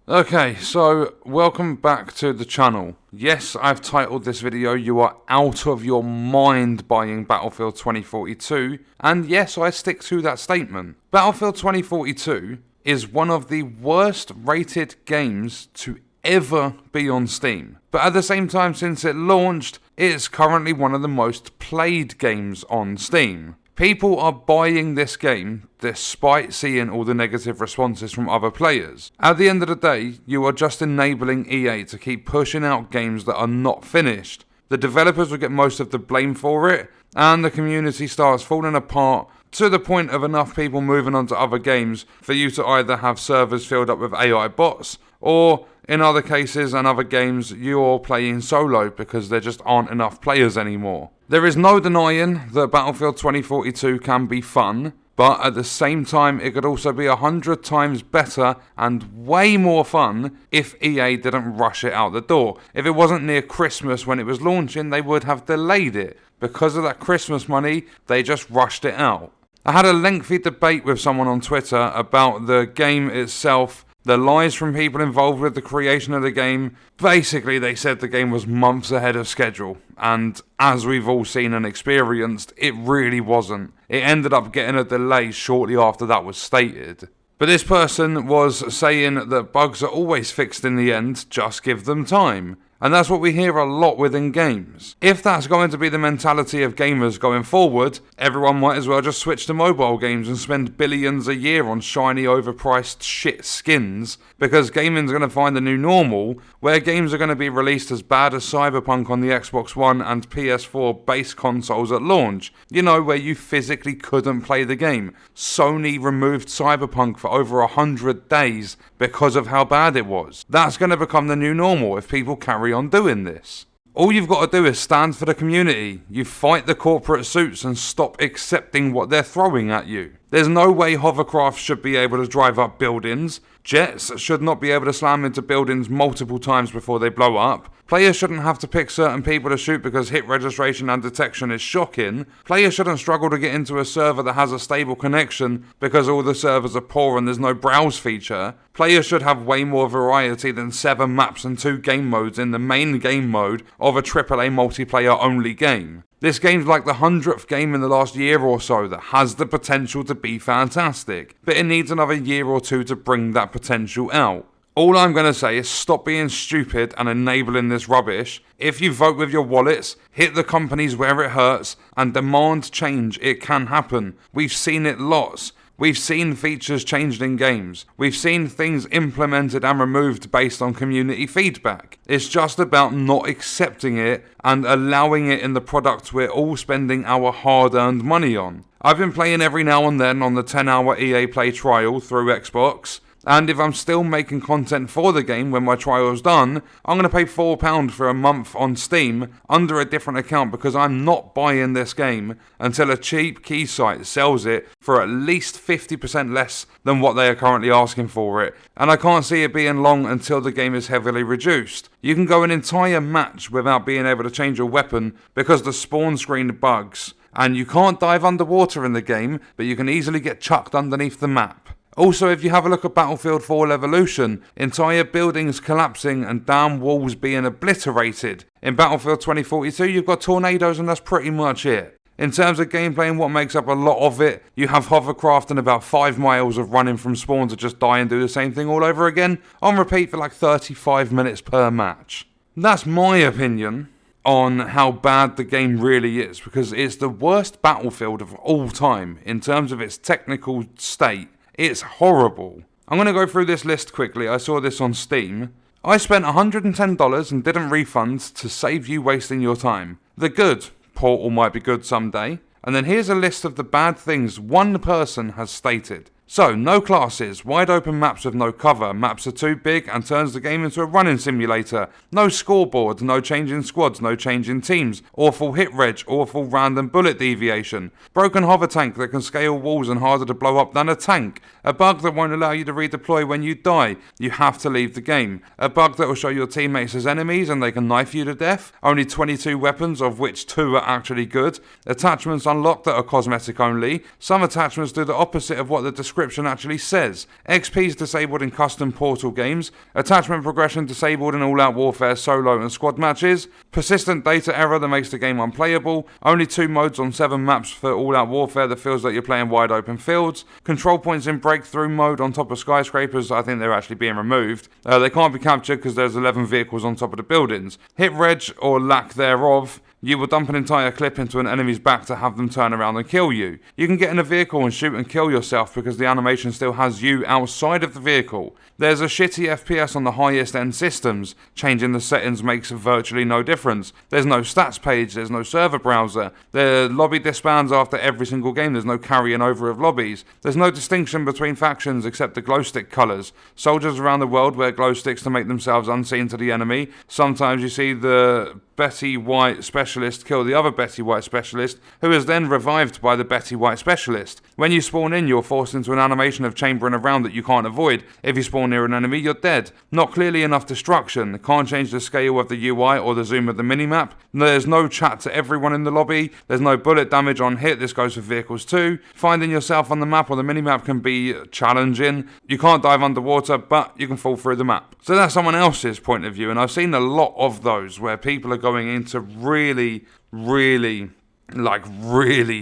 Okay, so welcome back to the channel. Yes, I've titled this video, "You are out of your mind buying Battlefield 2042, and yes, I stick to that statement. Battlefield 2042 is one of the worst rated games to ever be on Steam. But at the same time, since it launched, it's currently one of the most played games on Steam. People are buying this game despite seeing all the negative responses from other players. At the end of the day, you are just enabling EA to keep pushing out games that are not finished. The developers will get most of the blame for it, and the community starts falling apart to the point of enough people moving on to other games for you to either have servers filled up with AI bots, or in other cases and other games, you're playing solo because there just aren't enough players anymore. There is no denying that Battlefield 2042 can be fun, but at the same time it could also be 100 times better and way more fun if EA didn't rush it out the door. If it wasn't near Christmas when it was launching, they would have delayed it. Because of that Christmas money, they just rushed it out. I had a lengthy debate with someone on Twitter about the game itself, the lies from people involved with the creation of the game. Basically, they said the game was months ahead of schedule, and as we've all seen and experienced, it really wasn't. It ended up getting a delay shortly after that was stated. But this person was saying that bugs are always fixed in the end, just give them time. And that's what we hear a lot within games. If that's going to be the mentality of gamers going forward, everyone might as well just switch to mobile games and spend billions a year on shiny overpriced shit skins, because gaming's going to find the new normal, where games are going to be released as bad as Cyberpunk on the Xbox One and PS4 base consoles at launch. You know, where you physically couldn't play the game. Sony removed Cyberpunk for over 100 days because of how bad it was. That's going to become the new normal if people carry on doing this. All you've got to do is stand for the community. You fight the corporate suits and stop accepting what they're throwing at you. There's no way hovercraft should be able to drive up buildings. Jets should not be able to slam into buildings multiple times before they blow up. Players shouldn't have to pick certain people to shoot because hit registration and detection is shocking. Players shouldn't struggle to get into a server that has a stable connection because all the servers are poor and there's no browse feature. Players should have way more variety than 7 maps and 2 game modes in the main game mode of a AAA multiplayer only game. This game's like the 100th game in the last year or so that has the potential to be fantastic, but it needs another year or two to bring that potential out. All I'm going to say is stop being stupid and enabling this rubbish. If you vote with your wallets, hit the companies where it hurts, and demand change. It can happen. We've seen it lots. We've seen features changed in games. We've seen things implemented and removed based on community feedback. It's just about not accepting it and allowing it in the product we're all spending our hard-earned money on. I've been playing every now and then on the 10-hour EA Play trial through Xbox. And if I'm still making content for the game when my trial's done, I'm going to pay £4 for a month on Steam under a different account because I'm not buying this game until a cheap key site sells it for at least 50% less than what they are currently asking for it. And I can't see it being long until the game is heavily reduced. You can go an entire match without being able to change your weapon because the spawn screen bugs. And you can't dive underwater in the game, but you can easily get chucked underneath the map. Also, if you have a look at Battlefield 4 Evolution, entire buildings collapsing and damn walls being obliterated. In Battlefield 2042, you've got tornadoes and that's pretty much it. In terms of gameplay and what makes up a lot of it, you have hovercraft and about 5 miles of running from spawn to just die and do the same thing all over again, on repeat for like 35 minutes per match. That's my opinion on how bad the game really is, because it's the worst Battlefield of all time in terms of its technical state. It's horrible. I'm going to go through this list quickly. I saw this on Steam. I spent $110 and didn't refund to save you wasting your time. The good. Portal might be good someday. And then here's a list of the bad things one person has stated. So, no classes, wide open maps with no cover, maps are too big and turns the game into a running simulator, no scoreboard, no change in squads, no change in teams, awful hit reg, awful random bullet deviation, broken hover tank that can scale walls and harder to blow up than a tank, a bug that won't allow you to redeploy when you die, you have to leave the game, a bug that will show your teammates as enemies and they can knife you to death, only 22 weapons of which 2 are actually good, attachments unlocked that are cosmetic only, some attachments do the opposite of what the description description actually says. XP is disabled in custom Portal games, attachment progression disabled in all-out warfare, solo and squad matches, persistent data error that makes the game unplayable, only 2 modes on 7 maps for all-out warfare that feels like you're playing wide open fields, control points in breakthrough mode on top of skyscrapers, I think they're actually being removed. They can't be captured because there's 11 vehicles on top of the buildings. Hit reg, or lack thereof, you will dump an entire clip into an enemy's back to have them turn around and kill you. You can get in a vehicle and shoot and kill yourself because the animation still has you outside of the vehicle. There's a shitty FPS on the highest end systems. Changing the settings makes virtually no difference. There's no stats page, there's no server browser. The lobby disbands after every single game, there's no carrying over of lobbies. There's no distinction between factions except the glow stick colours. Soldiers around the world wear glow sticks to make themselves unseen to the enemy. Sometimes you see the Betty White specialist kill the other Betty White specialist, who is then revived by the Betty White specialist. When you spawn in, you're forced into an animation of chambering around that you can't avoid. If you spawn near an enemy, you're dead. Not clearly enough destruction. Can't change the scale of the UI or the zoom of the minimap. There's no chat to everyone in the lobby. There's no bullet damage on hit. This goes for vehicles too. Finding yourself on the map or the minimap can be challenging. You can't dive underwater, but you can fall through the map. So that's someone else's point of view, and I've seen a lot of those where people are going into really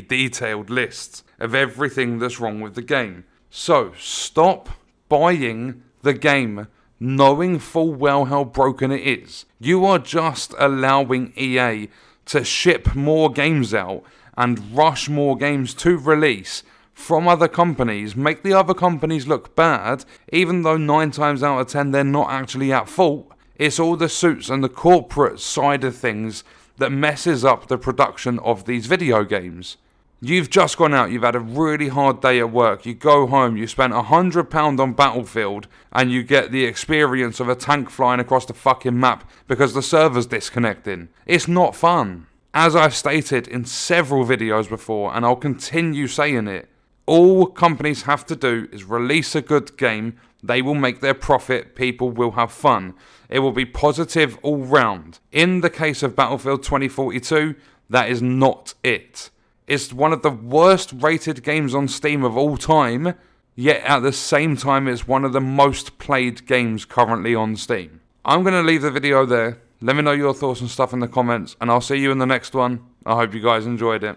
detailed lists of everything that's wrong with the game. So stop buying the game knowing full well how broken it is. You are just allowing EA to ship more games out and rush more games to release from other companies, make the other companies look bad, even though 9 times out of 10 they're not actually at fault. It's all the suits and the corporate side of things that messes up the production of these video games. You've just gone out, you've had a really hard day at work, you go home, you spent £100 on Battlefield, and you get the experience of a tank flying across the fucking map because the server's disconnecting. It's not fun. As I've stated in several videos before, and I'll continue saying it, all companies have to do is release a good game, they will make their profit, people will have fun. It will be positive all round. In the case of Battlefield 2042, that is not it. It's one of the worst rated games on Steam of all time, yet at the same time it's one of the most played games currently on Steam. I'm going to leave the video there. Let me know your thoughts and stuff in the comments, and I'll see you in the next one. I hope you guys enjoyed it.